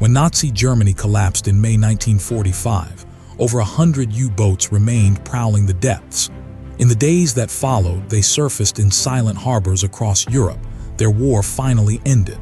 When Nazi Germany collapsed in May 1945, over 100 U-boats remained prowling the depths. In the days that followed, they surfaced in silent harbors across Europe. Their war finally ended.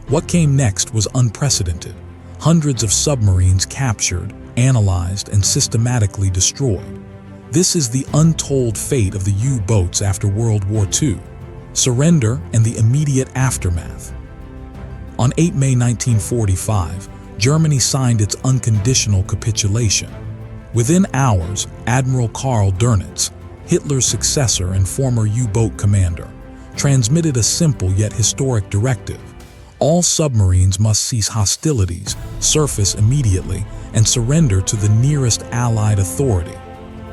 What came next was unprecedented. Hundreds of submarines captured, analyzed, and systematically destroyed. This is the untold fate of the U-boats after World War II. Surrender and the immediate aftermath. On 8 May 1945, Germany signed its unconditional capitulation. Within hours, Admiral Karl Dönitz, Hitler's successor and former U-boat commander, transmitted a simple yet historic directive. All submarines must cease hostilities, surface immediately, and surrender to the nearest Allied authority.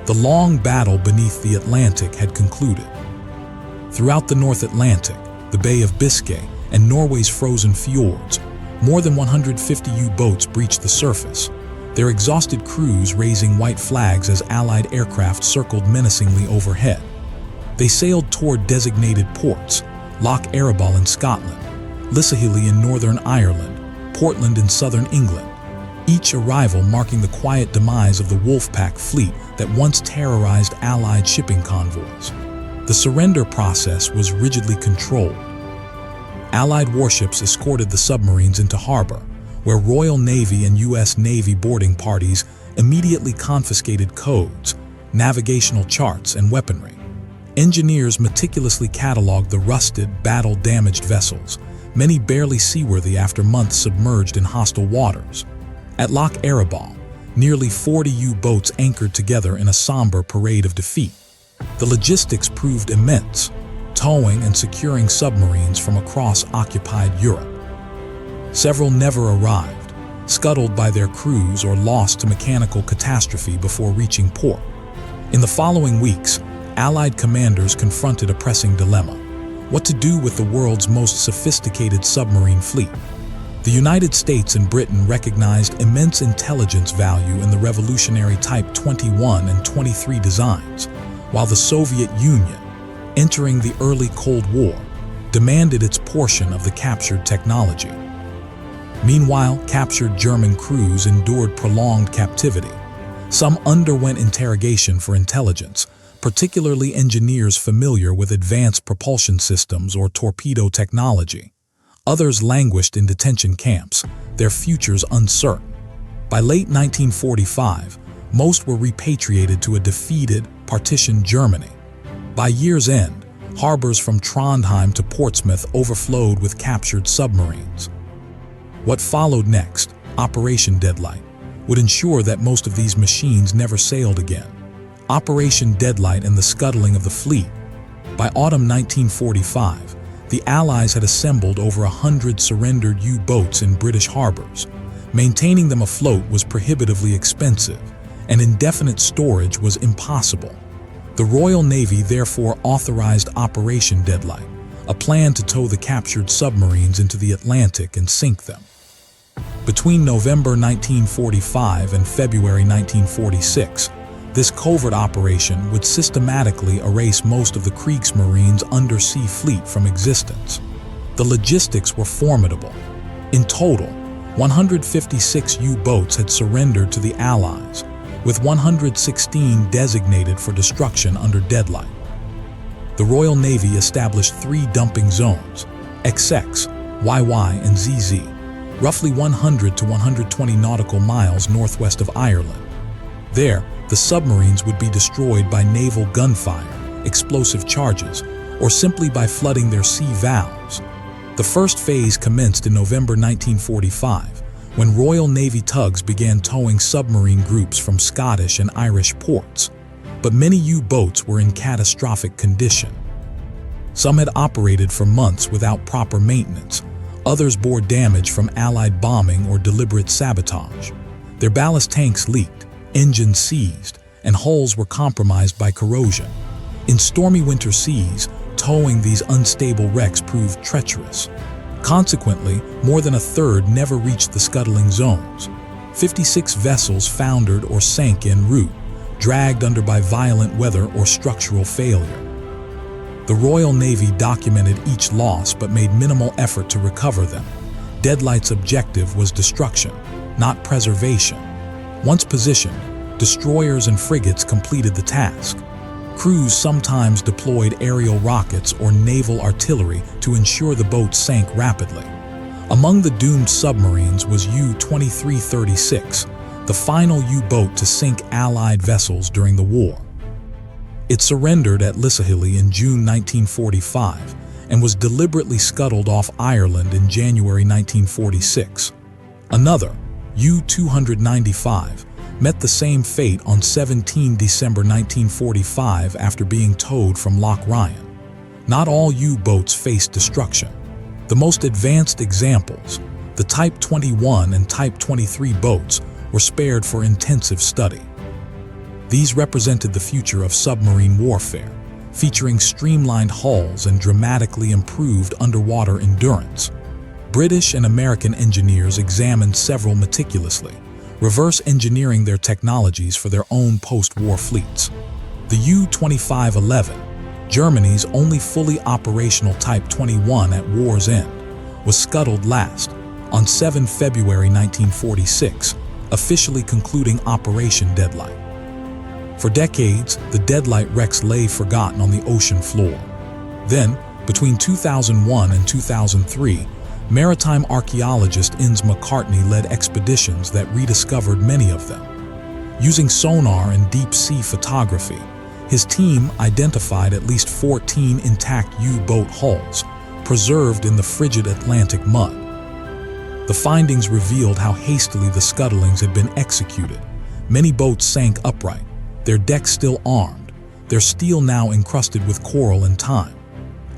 The long battle beneath the Atlantic had concluded. Throughout the North Atlantic, the Bay of Biscay, and Norway's frozen fjords, more than 150 U-boats breached the surface, their exhausted crews raising white flags as Allied aircraft circled menacingly overhead. They sailed toward designated ports: Loch Ereball in Scotland, Lissahill in Northern Ireland, Portland in southern England, each arrival marking the quiet demise of the Wolfpack fleet that once terrorized Allied shipping convoys. The surrender process was rigidly controlled. Allied warships escorted the submarines into harbor, where Royal Navy and U.S. Navy boarding parties immediately confiscated codes, navigational charts, and weaponry. Engineers meticulously cataloged the rusted, battle-damaged vessels, many barely seaworthy after months submerged in hostile waters. At Loch Ereball, nearly 40 U-boats anchored together in a somber parade of defeat. The logistics proved immense, towing and securing submarines from across occupied Europe. Several never arrived, scuttled by their crews or lost to mechanical catastrophe before reaching port. In the following weeks, Allied commanders confronted a pressing dilemma: what to do with the world's most sophisticated submarine fleet. The United States and Britain recognized immense intelligence value in the revolutionary Type 21 and 23 designs, while the Soviet Union, entering the early Cold War, demanded its portion of the captured technology. Meanwhile, captured German crews endured prolonged captivity. Some underwent interrogation for intelligence, particularly engineers familiar with advanced propulsion systems or torpedo technology. Others languished in detention camps, their futures uncertain. By late 1945, most were repatriated to a defeated, partitioned Germany. By year's end, harbors from Trondheim to Portsmouth overflowed with captured submarines. What followed next, Operation Deadlight, would ensure that most of these machines never sailed again. Operation Deadlight and the scuttling of the fleet. By autumn 1945, the Allies had assembled over 100 surrendered U-boats in British harbors. Maintaining them afloat was prohibitively expensive, and indefinite storage was impossible. The Royal Navy therefore authorized Operation Deadlight, a plan to tow the captured submarines into the Atlantic and sink them. Between November 1945 and February 1946, this covert operation would systematically erase most of the Kriegsmarine's undersea fleet from existence. The logistics were formidable. In total, 156 U-boats had surrendered to the Allies, with 116 designated for destruction under Deadlight. The Royal Navy established 3 dumping zones, XX, YY, and ZZ, roughly 100 to 120 nautical miles northwest of Ireland. There, the submarines would be destroyed by naval gunfire, explosive charges, or simply by flooding their sea valves. The first phase commenced in November 1945, when Royal Navy tugs began towing submarine groups from Scottish and Irish ports. But many U-boats were in catastrophic condition. Some had operated for months without proper maintenance. Others bore damage from Allied bombing or deliberate sabotage. Their ballast tanks leaked, engines seized, and hulls were compromised by corrosion. In stormy winter seas, towing these unstable wrecks proved treacherous. Consequently, more than a third never reached the scuttling zones. 56 vessels foundered or sank en route, dragged under by violent weather or structural failure. The Royal Navy documented each loss but made minimal effort to recover them. Deadlight's objective was destruction, not preservation. Once positioned, destroyers and frigates completed the task. Crews sometimes deployed aerial rockets or naval artillery to ensure the boat sank rapidly. Among the doomed submarines was U-2336, the final U-boat to sink Allied vessels during the war. It surrendered at Lisahilly in June 1945 and was deliberately scuttled off Ireland in January 1946. Another, U-295, met the same fate on 17 December 1945 after being towed from Loch Ryan. Not all U-boats faced destruction. The most advanced examples, the Type 21 and Type 23 boats, were spared for intensive study. These represented the future of submarine warfare, featuring streamlined hulls and dramatically improved underwater endurance. British and American engineers examined several meticulously, reverse engineering their technologies for their own post-war fleets. The U-2511, Germany's only fully operational Type 21 at war's end, was scuttled last, on 7 February 1946, officially concluding Operation Deadlight. For decades, the Deadlight wrecks lay forgotten on the ocean floor. Then, between 2001 and 2003, maritime archaeologist Innes McCartney led expeditions that rediscovered many of them. Using sonar and deep-sea photography, his team identified at least 14 intact U-boat hulls, preserved in the frigid Atlantic mud. The findings revealed how hastily the scuttlings had been executed. Many boats sank upright, their decks still armed, their steel now encrusted with coral and time.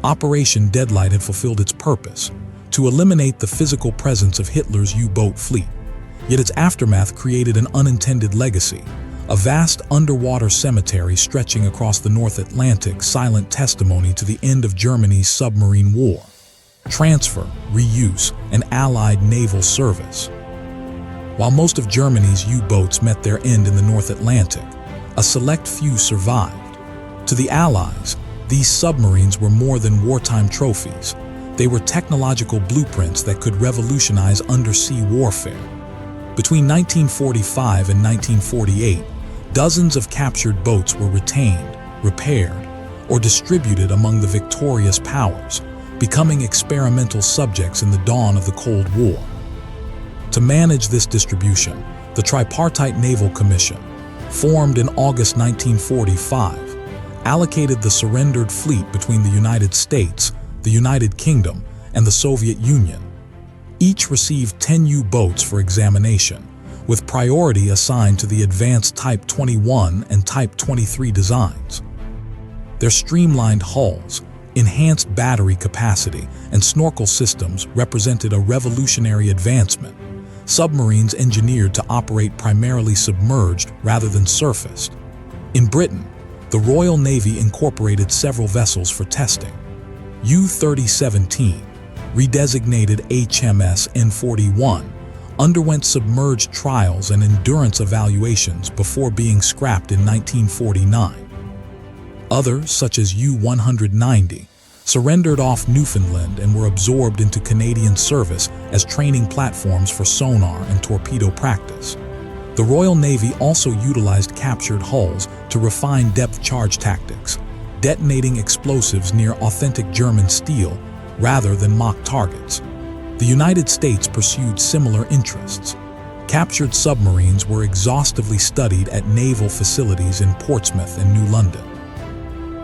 Operation Deadlight had fulfilled its purpose, to eliminate the physical presence of Hitler's U-boat fleet. Yet its aftermath created an unintended legacy, a vast underwater cemetery stretching across the North Atlantic, silent testimony to the end of Germany's submarine war, transfer, reuse, and Allied naval service. While most of Germany's U-boats met their end in the North Atlantic, a select few survived. To the Allies, these submarines were more than wartime trophies. They were technological blueprints that could revolutionize undersea warfare. Between 1945 and 1948, dozens of captured boats were retained, repaired, or distributed among the victorious powers, becoming experimental subjects in the dawn of the Cold War. To manage this distribution, the Tripartite Naval Commission, formed in August 1945, allocated the surrendered fleet between the United States, the United Kingdom, and the Soviet Union. Each received 10 U-boats for examination, with priority assigned to the advanced Type 21 and Type 23 designs. Their streamlined hulls, enhanced battery capacity, and snorkel systems represented a revolutionary advancement. Submarines engineered to operate primarily submerged rather than surfaced. In Britain, the Royal Navy incorporated several vessels for testing. U-3017, redesignated HMS N-41, underwent submerged trials and endurance evaluations before being scrapped in 1949. Others, such as U-190, surrendered off Newfoundland and were absorbed into Canadian service as training platforms for sonar and torpedo practice. The Royal Navy also utilized captured hulls to refine depth charge tactics, detonating explosives near authentic German steel rather than mock targets. The United States pursued similar interests. Captured submarines were exhaustively studied at naval facilities in Portsmouth and New London.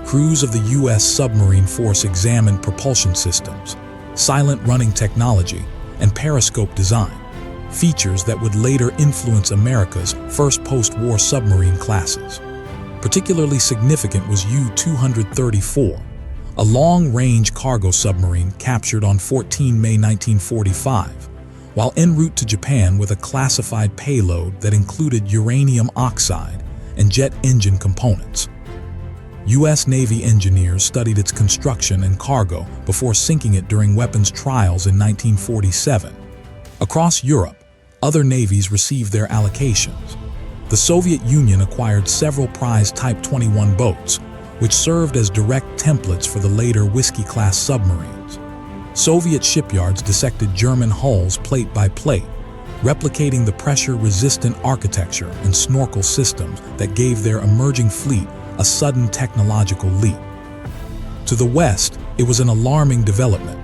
Crews of the U.S. Submarine Force examined propulsion systems, silent running technology, and periscope design, features that would later influence America's first post-war submarine classes. Particularly significant was U-234, a long-range cargo submarine captured on 14 May 1945, while en route to Japan with a classified payload that included uranium oxide and jet engine components. U.S. Navy engineers studied its construction and cargo before sinking it during weapons trials in 1947. Across Europe, other navies received their allocations. The Soviet Union acquired several prized Type 21 boats, which served as direct templates for the later Whiskey-class submarines. Soviet shipyards dissected German hulls plate by plate, replicating the pressure-resistant architecture and snorkel systems that gave their emerging fleet a sudden technological leap. To the west, it was an alarming development.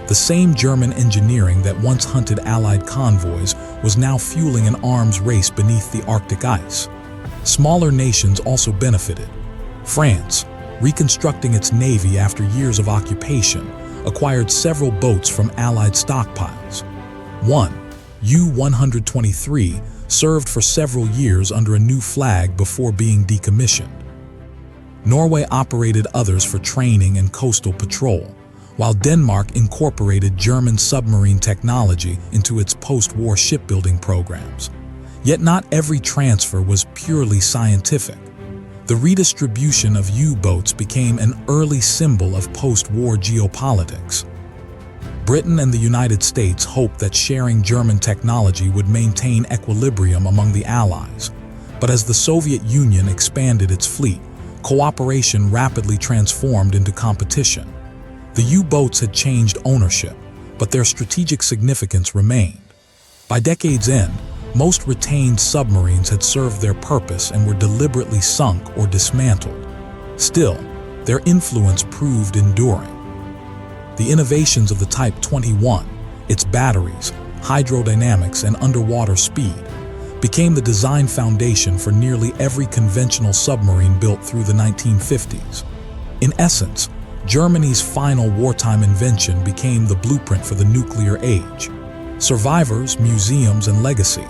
The same German engineering that once hunted Allied convoys was now fueling an arms race beneath the Arctic ice. Smaller nations also benefited. France, reconstructing its navy after years of occupation, acquired several boats from Allied stockpiles. One, U-123, served for several years under a new flag before being decommissioned. Norway operated others for training and coastal patrol, while Denmark incorporated German submarine technology into its post-war shipbuilding programs. Yet not every transfer was purely scientific. The redistribution of U-boats became an early symbol of post-war geopolitics. Britain and the United States hoped that sharing German technology would maintain equilibrium among the Allies. But as the Soviet Union expanded its fleet, cooperation rapidly transformed into competition. The U-boats had changed ownership, but their strategic significance remained. By decade's end, most retained submarines had served their purpose and were deliberately sunk or dismantled. Still, their influence proved enduring. The innovations of the Type XXI, its batteries, hydrodynamics, and underwater speed, became the design foundation for nearly every conventional submarine built through the 1950s. In essence, Germany's final wartime invention became the blueprint for the nuclear age. Survivors, museums, and legacy.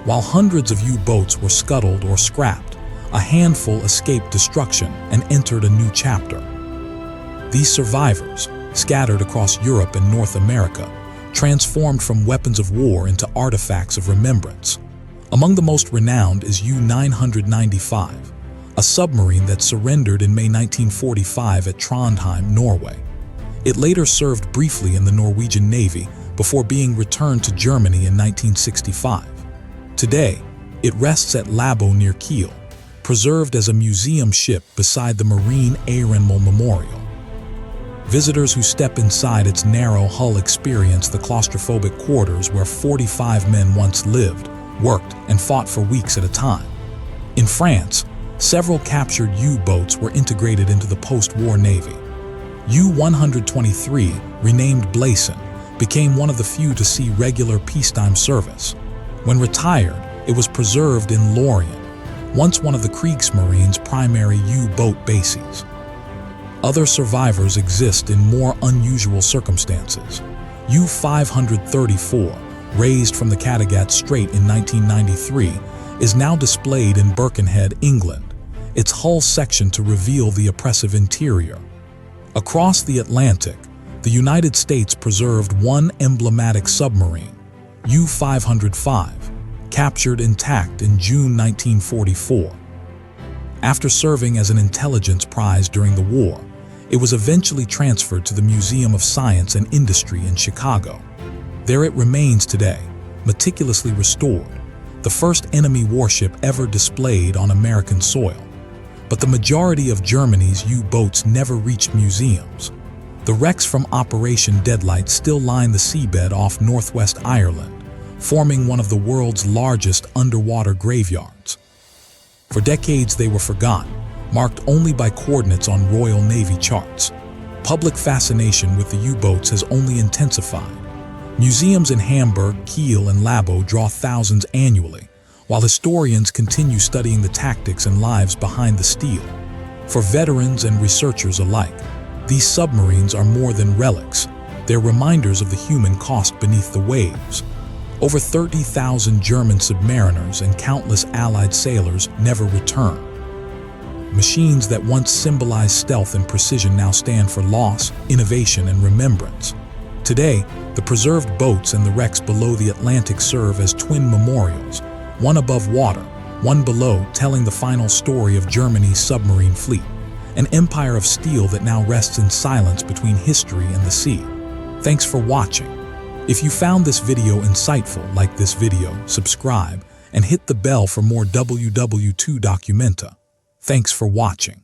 While hundreds of U-boats were scuttled or scrapped, a handful escaped destruction and entered a new chapter. These survivors, scattered across Europe and North America, transformed from weapons of war into artifacts of remembrance. Among the most renowned is U-995, a submarine that surrendered in May 1945 at Trondheim, Norway. It later served briefly in the Norwegian Navy before being returned to Germany in 1965. Today, it rests at Labo near Kiel, preserved as a museum ship beside the Marine Ehrenmal Memorial. Visitors who step inside its narrow hull experience the claustrophobic quarters where 45 men once lived, worked, and fought for weeks at a time. In France, several captured U-boats were integrated into the post-war navy. U-123, renamed Blason, became one of the few to see regular peacetime service. When retired, it was preserved in Lorient, once one of the Kriegsmarine's primary U-boat bases. Other survivors exist in more unusual circumstances. U-534, raised from the Kattegat Strait in 1993, is now displayed in Birkenhead, England, its hull sectioned to reveal the oppressive interior. Across the Atlantic, the United States preserved one emblematic submarine, U-505, captured intact in June 1944. After serving as an intelligence prize during the war, it was eventually transferred to the Museum of Science and Industry in Chicago. There it remains today, meticulously restored, the first enemy warship ever displayed on American soil. But the majority of Germany's U-boats never reached museums. The wrecks from Operation Deadlight still line the seabed off northwest Ireland, forming one of the world's largest underwater graveyards. For decades they were forgotten, marked only by coordinates on Royal Navy charts. Public fascination with the U-boats has only intensified. Museums in Hamburg, Kiel, and Labo draw thousands annually, while historians continue studying the tactics and lives behind the steel. For veterans and researchers alike, these submarines are more than relics. They're reminders of the human cost beneath the waves. Over 30,000 German submariners and countless Allied sailors never returned. Machines that once symbolized stealth and precision now stand for loss, innovation, and remembrance. Today, the preserved boats and the wrecks below the Atlantic serve as twin memorials, one above water, one below, telling the final story of Germany's submarine fleet, an empire of steel that now rests in silence between history and the sea. Thanks for watching. If you found this video insightful, like this video, subscribe, and hit the bell for more WWII Documenta. Thanks for watching.